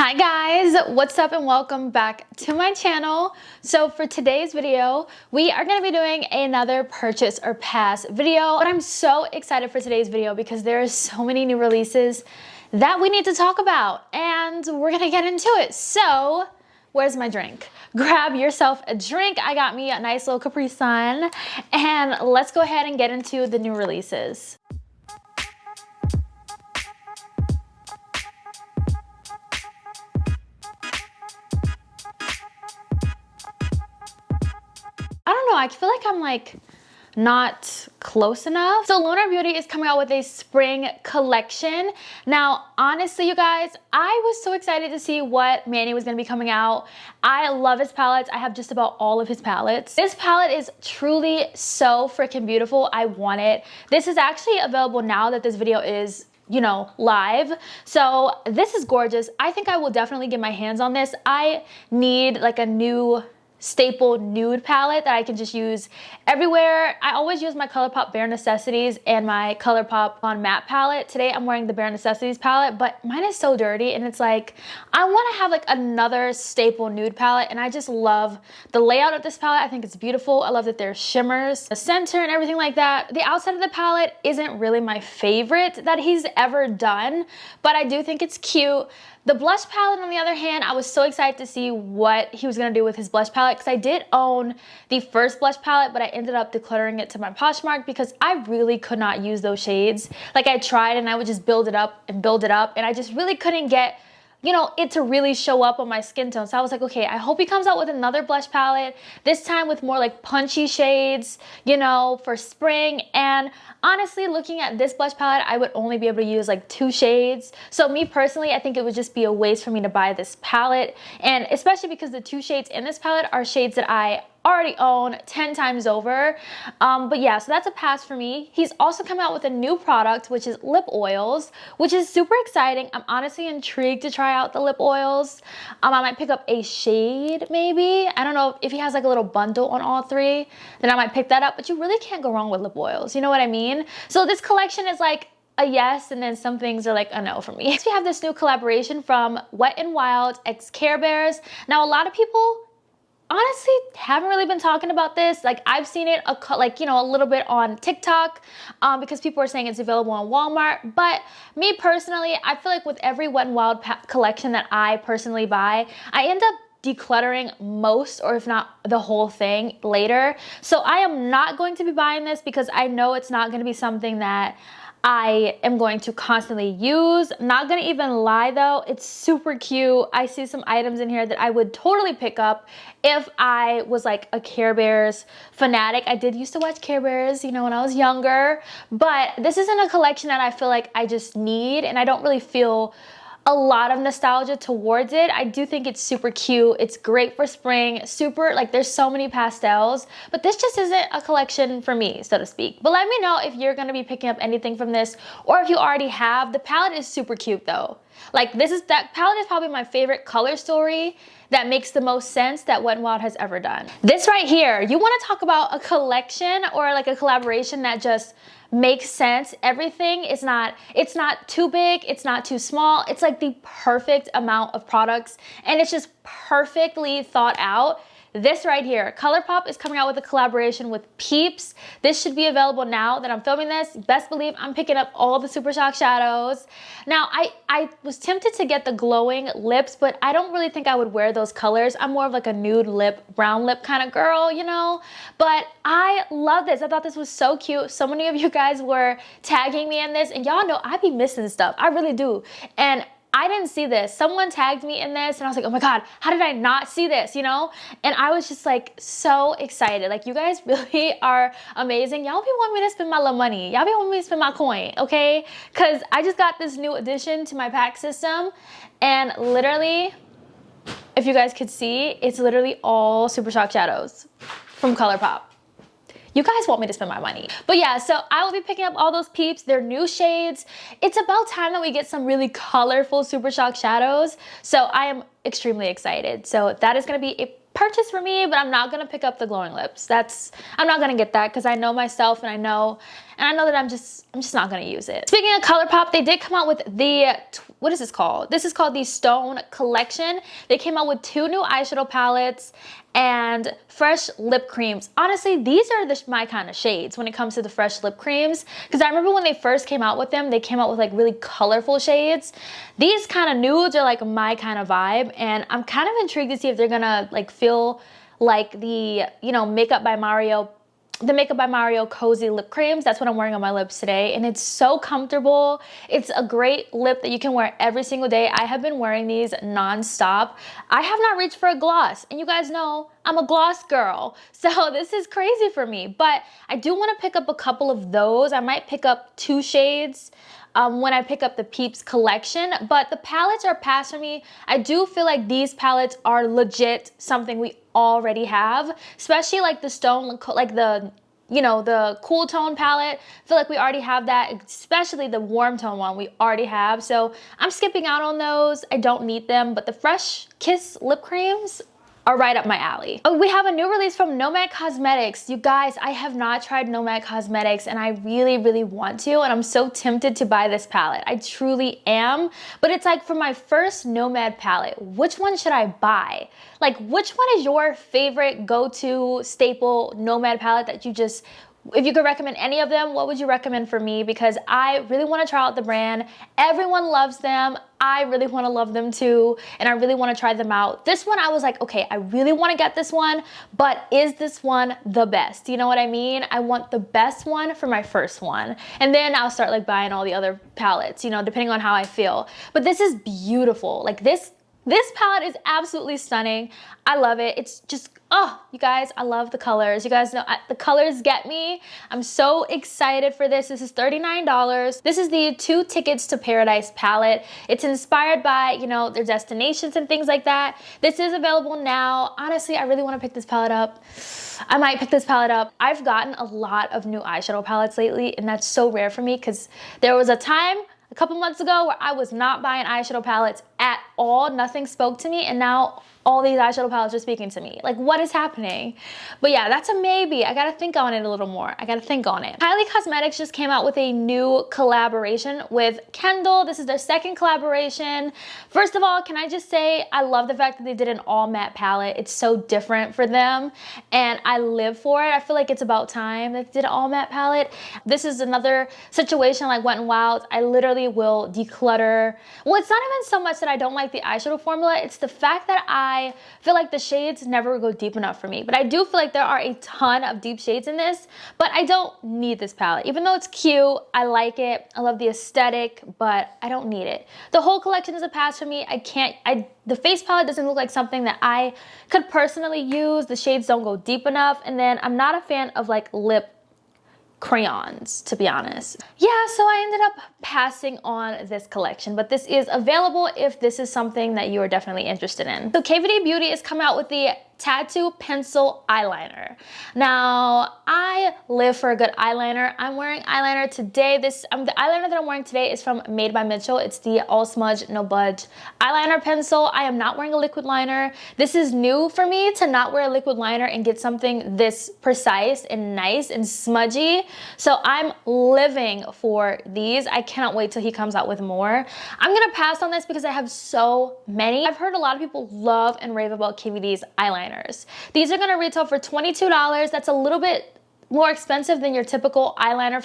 Hi guys, what's up and welcome back to my channel. So for today's video, we are going to be doing another purchase or pass video. But I'm so excited for today's video because there are so many new releases that we need to talk about and we're going to get into it. So where's my drink? Grab yourself a drink. I got me a nice little Capri Sun and let's go ahead and get into the new releases. I don't know, I feel like I'm not close enough. So Lunar Beauty is coming out with a spring collection. Now, honestly, you guys, I was so excited to see what Manny was gonna be coming out. I love his palettes. I have just about all of his palettes. This palette is truly so freaking beautiful. I want it. This is actually available now that this video is live. So this is gorgeous. I think I will definitely get my hands on this. I need like a new staple nude palette that I can just use everywhere. I always use my ColourPop Bare Necessities and my ColourPop on matte palette. Today I'm wearing the Bare Necessities palette, but mine is so dirty and it's like, I want to have like another staple nude palette and I just love the layout of this palette. I think it's beautiful. I love that there's shimmers, the center and everything like that. The outside of the palette isn't really my favorite that he's ever done, but I do think it's cute. The blush palette, on the other hand, I was so excited to see what he was gonna do with his blush palette because I did own the first blush palette, but I ended up decluttering it to my Poshmark because I really could not use those shades. Like I tried and I would just build it up and I just really couldn't get it to really show up on my skin tone. So I was like, okay, I hope he comes out with another blush palette, this time with more like punchy shades, for spring. And honestly, looking at this blush palette, I would only be able to use like 2 shades. So me personally, I think it would just be a waste for me to buy this palette. And especially because the 2 shades in this palette are shades that I already own 10 times over. But yeah, so that's a pass for me. He's also come out with a new product, which is lip oils, which is super exciting. I'm honestly intrigued to try out the lip oils. I might pick up a shade maybe. I don't know if he has like a little bundle on all 3, then I might pick that up, but you really can't go wrong with lip oils. You know what I mean? So this collection is like a yes, and then some things are like a no for me. Next, we have this new collaboration from Wet n Wild x Care Bears. Now, a lot of people honestly haven't really been talking about this. Like I've seen it a little bit on TikTok because people are saying it's available on Walmart. But me personally, I feel like with every Wet n Wild collection that I personally buy, I end up decluttering most or if not the whole thing later. So I am not going to be buying this because I know it's not going to be something that I am going to constantly use. Not gonna even lie though, it's super cute. I see some items in here that I would totally pick up if I was like a Care Bears fanatic. I did used to watch Care Bears, when I was younger, but this isn't a collection that I feel like I just need, and I don't really feel a lot of nostalgia towards it. I do think it's super cute. It's great for spring, there's so many pastels, but this just isn't a collection for me, so to speak. But let me know if you're gonna be picking up anything from this or if you already have. The palette is super cute though. That palette is probably my favorite color story that makes the most sense that Wet n Wild has ever done. This right here, you wanna talk about a collection or like a collaboration that just makes sense. Everything is it's not too big, it's not too small. It's like the perfect amount of products and it's just perfectly thought out. This right here, ColourPop is coming out with a collaboration with Peeps. This should be available now that I'm filming this. Best believe I'm picking up all the Super Shock shadows. Now, I was tempted to get the glowing lips, but I don't really think I would wear those colors. I'm more of like a nude lip, brown lip kind of girl, But I love this. I thought this was so cute. So many of you guys were tagging me in this, and y'all know I be missing stuff. I really do. And I didn't see this. Someone tagged me in this and I was like, oh my God, how did I not see this, And I was just like so excited. Like you guys really are amazing. Y'all be wanting me to spend my little money. Y'all be wanting me to spend my coin, okay? Because I just got this new addition to my pack system and literally, if you guys could see, it's literally all Super Shock shadows from ColourPop. You guys want me to spend my money. But yeah, so I will be picking up all those Peeps. They're new shades. It's about time that we get some really colorful Super Shock shadows. So I am extremely excited. So that is gonna be a purchase for me, but I'm not gonna pick up the glowing lips. I'm not gonna get that because I know myself and I know and I know that I'm just not gonna use it. Speaking of ColourPop, they did come out with the, what is this called? This is called the Stone Collection. They came out with 2 new eyeshadow palettes and fresh lip creams. Honestly, these are my kind of shades when it comes to the fresh lip creams, because I remember when they first came out with them, they came out with like really colorful shades. These kind of nudes are like my kind of vibe, and I'm kind of intrigued to see if they're gonna like feel like the, you know, Makeup by Mario cozy lip creams. That's what I'm wearing on my lips today, and it's so comfortable. It's a great lip that you can wear every single day. I have been wearing these non-stop. I have not reached for a gloss, and you guys know I'm a gloss girl, so this is crazy for me, but I do want to pick up a couple of those. I might pick up 2 shades when I pick up the Peeps collection, but the palettes are pass for me. I do feel like these palettes are legit something we already have, especially like the Stone, like the, you know, the cool tone palette. I feel like we already have that, especially the warm tone one we already have. So I'm skipping out on those. I don't need them, but the Fresh Kiss lip creams are right up my alley. Oh, we have a new release from Nomad Cosmetics. You guys, I have not tried Nomad Cosmetics, and I really, really want to, and I'm so tempted to buy this palette. I truly am, but it's like for my first Nomad palette, which one should I buy? Like, which one is your favorite go-to staple Nomad palette that you just, if you could recommend any of them, what would you recommend for me? Because I really want to try out the brand. Everyone loves them. I really want to love them too, and I really want to try them out. This one, I was like, okay, I really want to get this one, but is this one the best? You know what I mean? I want the best one for my first one, and then I'll start like buying all the other palettes, you know, depending on how I feel. But this is beautiful. Like this palette is absolutely stunning. I love it. It's just, oh, you guys, I love the colors. You guys know the colors get me. I'm so excited for this. This is $39. This is the 2 Tickets to Paradise palette. It's inspired by, you know, their destinations and things like that. This is available now. Honestly, I really want to pick this palette up. I might pick this palette up. I've gotten a lot of new eyeshadow palettes lately, and that's so rare for me because there was a time a couple months ago where I was not buying eyeshadow palettes at all. Nothing spoke to me, and now all these eyeshadow palettes are speaking to me. Like, what is happening? But yeah, that's a maybe. I gotta think on it a little more. I gotta think on it. Kylie Cosmetics just came out with a new collaboration with Kendall. This is their 2nd collaboration. First of all, can I just say, I love the fact that they did an all matte palette. It's so different for them, and I live for it. I feel like it's about time that they did an all matte palette. This is another situation like Wet n Wild. I literally will declutter. Well, it's not even so much that I don't like the eyeshadow formula. It's the fact that I feel like the shades never go deep enough for me. But I do feel like there are a ton of deep shades in this, but I don't need this palette. Even though it's cute, I like it. I love the aesthetic, but I don't need it. The whole collection is a pass for me. The face palette doesn't look like something that I could personally use. The shades don't go deep enough. And then I'm not a fan of like lip crayons, to be honest. Yeah, so I ended up passing on this collection, but this is available if this is something that you are definitely interested in. So KVD Beauty is coming out with the Tattoo Pencil Eyeliner. Now, I live for a good eyeliner. I'm wearing eyeliner today. The eyeliner that I'm wearing today is from Made by Mitchell. It's the All Smudge No Budge eyeliner pencil. I am not wearing a liquid liner. This is new for me to not wear a liquid liner and get something this precise and nice and smudgy. So I'm living for these. I cannot wait till he comes out with more. I'm gonna pass on this because I have so many. I've heard a lot of people love and rave about KVD's eyeliner. These are gonna retail for $22. That's a little bit more expensive than your typical eyeliner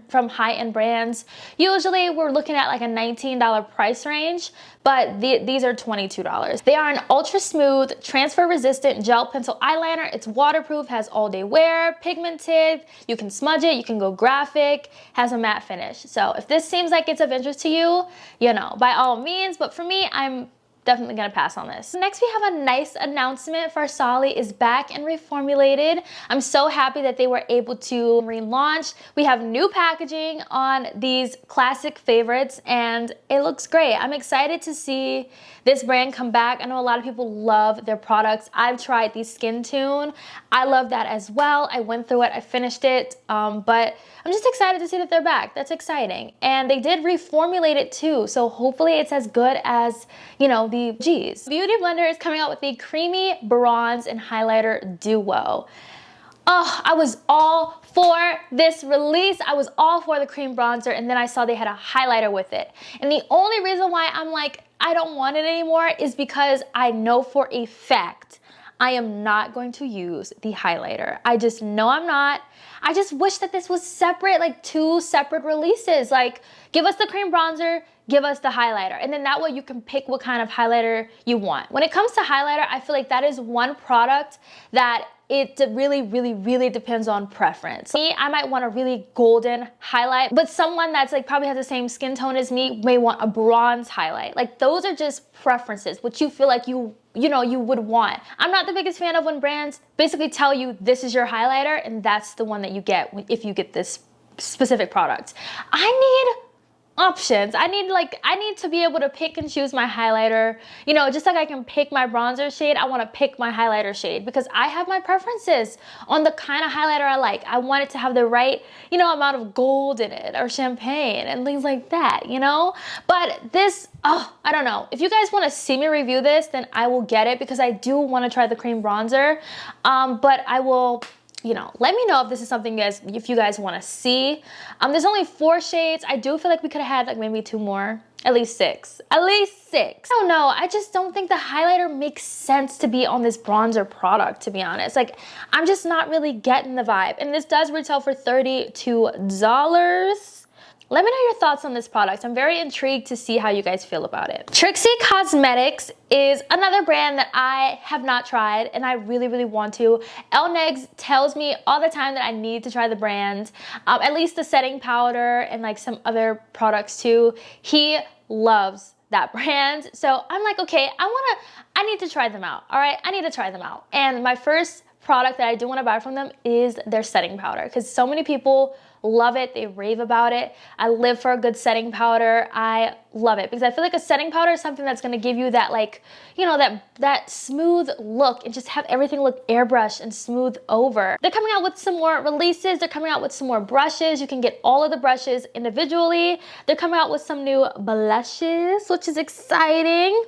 from high-end brands. Usually we're looking at like a $19 price range, but these are $22. They are an ultra smooth, transfer resistant gel pencil eyeliner. It's waterproof, has all day wear, pigmented, you can smudge it, you can go graphic, has a matte finish. So if this seems like it's of interest to you, you know, by all means, but for me, I'm definitely gonna pass on this. Next, we have a nice announcement. Farsali is back and reformulated. I'm so happy that they were able to relaunch. We have new packaging on these classic favorites, and it looks great. I'm excited to see this brand come back. I know a lot of people love their products. I've tried the Skin Tune. I love that as well. I went through it, I finished it, but I'm just excited to see that they're back. That's exciting. And they did reformulate it too, so hopefully it's as good as, you know, the G's. Beautyblender is coming out with the Creamy Bronze and Highlighter Duo. Oh, I was all for this release. I was all for the cream bronzer, and then I saw they had a highlighter with it. And the only reason why I'm like, I don't want it anymore is because I know for a fact I am not going to use the highlighter. I just know I'm not. I just wish that this was separate, like 2 separate releases. Like, give us the cream bronzer, give us the highlighter. And then that way you can pick what kind of highlighter you want. When it comes to highlighter, I feel like that is one product that it really depends on preference. Me, I might want a really golden highlight, but someone that's like probably has the same skin tone as me may want a bronze highlight. Like, those are just preferences, what you feel like you would want. I'm not the biggest fan of when brands basically tell you this is your highlighter and that's the one that you get if you get this specific product. I need options. I need to be able to pick and choose my highlighter. You know, just like I can pick my bronzer shade, I want to pick my highlighter shade because I have my preferences on the kind of highlighter I like. I want it to have the right, you know, amount of gold in it or champagne and things like that, you know? But this, oh, I don't know. If you guys want to see me review this, then I will get it because I do want to try the cream bronzer. But I will, you know, let me know if this is something if you guys want to see. There's only 4 shades. I do feel like we could have had like maybe 2 more, at least 6. At least 6. I don't know. I just don't think the highlighter makes sense to be on this bronzer product, to be honest. Like, I'm just not really getting the vibe. And this does retail for $32. Let me know your thoughts on this product. I'm very intrigued to see how you guys feel about it. Trixie Cosmetics is another brand that I have not tried and I really want to. Negs tells me all the time that I need to try the brand, at least the setting powder and like some other products too. He loves that brand. So I'm like, okay, I need to try them out. All right, I need to try them out. And my first product that I do want to buy from them is their setting powder because so many people love it. They rave about it. I live for a good setting powder. I love it because I feel like a setting powder is something that's going to give you that, like, you know, that smooth look and just have everything look airbrushed and smooth over. They're coming out with some more releases. They're coming out with some more brushes. You can get all of the brushes individually. They're coming out with some new blushes, which is exciting.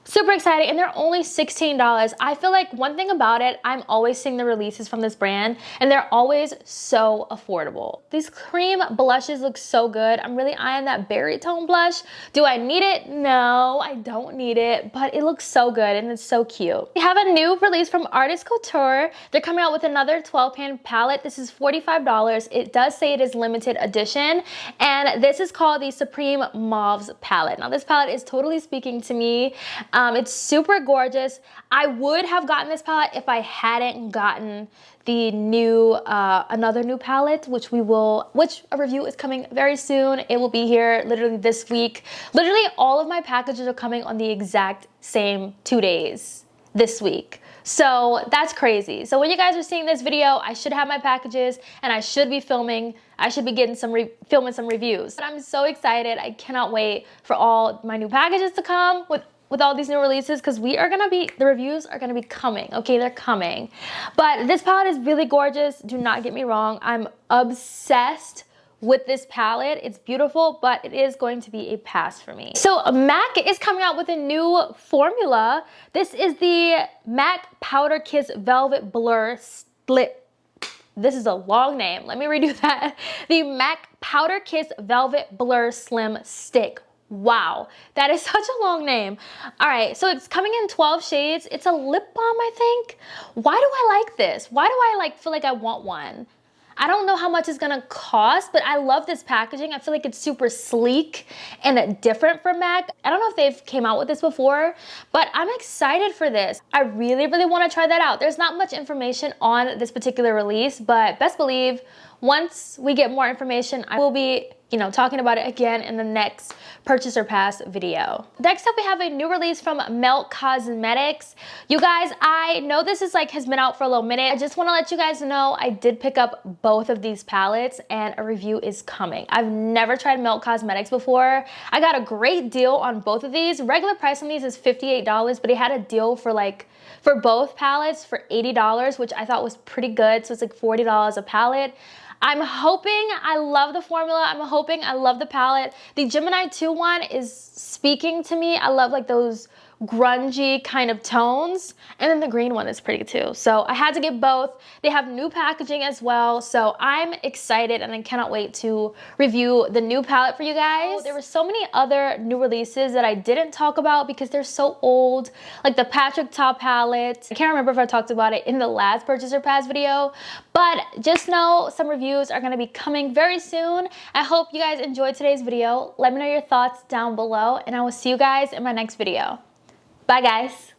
Super exciting, and they're only $16. I feel like one thing about it, I'm always seeing the releases from this brand, and they're always so affordable. These cream blushes look so good. I'm really eyeing that berry tone blush. Do I need it? No, I don't need it, but it looks so good, and it's so cute. We have a new release from Artist Couture. They're coming out with another 12-pan palette. This is $45. It does say it is limited edition, and this is called the Supreme Mauves palette. Now, this palette is totally speaking to me. It's super gorgeous. I would have gotten this palette if I hadn't gotten the new, another new palette, which a review is coming very soon. It will be here literally this week. Literally all of my packages are coming on the exact same 2 days this week. So that's crazy. So when you guys are seeing this video, I should have my packages and I should be filming. I should be getting filming some reviews. But I'm so excited. I cannot wait for all my new packages to come with all these new releases because the reviews are gonna be coming, okay? They're coming. But this palette is really gorgeous. Do not get me wrong. I'm obsessed with this palette. It's beautiful, but it is going to be a pass for me. So MAC is coming out with a new formula. This is the MAC Powder Kiss Velvet Blur Split. This is a long name. Let me redo that. The MAC Powder Kiss Velvet Blur Slim Stick. Wow, that is such a long name. All right, so it's coming in 12 shades. It's a lip balm, I think. Why do I like this? Why do I feel like I want one? I don't know how much it's gonna cost, but I love this packaging. I feel like it's super sleek and different from MAC. I don't know if they've came out with this before, but I'm excited for this. I really wanna try that out. There's not much information on this particular release, but best believe once we get more information, I will be, you know, talking about it again in the next purchase or pass video. Next up, we have a new release from Nomad Cosmetics. You guys, I know this is has been out for a little minute. I just want to let you guys know I did pick up both of these palettes and a review is coming. I've never tried Nomad Cosmetics before. I got a great deal on both of these. Regular price on these is $58, but it had a deal for both palettes for $80, which I thought was pretty good. So it's like $40 a palette. I'm hoping I love the formula. I'm hoping I love the palette. The Gemini 2 one is speaking to me. I love those grungy kind of tones. And then the green one is pretty too. So I had to get both. They have new packaging as well. So I'm excited and I cannot wait to review the new palette for you guys. There were so many other new releases that I didn't talk about because they're so old. Like the Patrick Top palette. I can't remember if I talked about it in the last Purchaser Pass video. But just know some reviews are going to be coming very soon. I hope you guys enjoyed today's video. Let me know your thoughts down below and I will see you guys in my next video. Bye guys.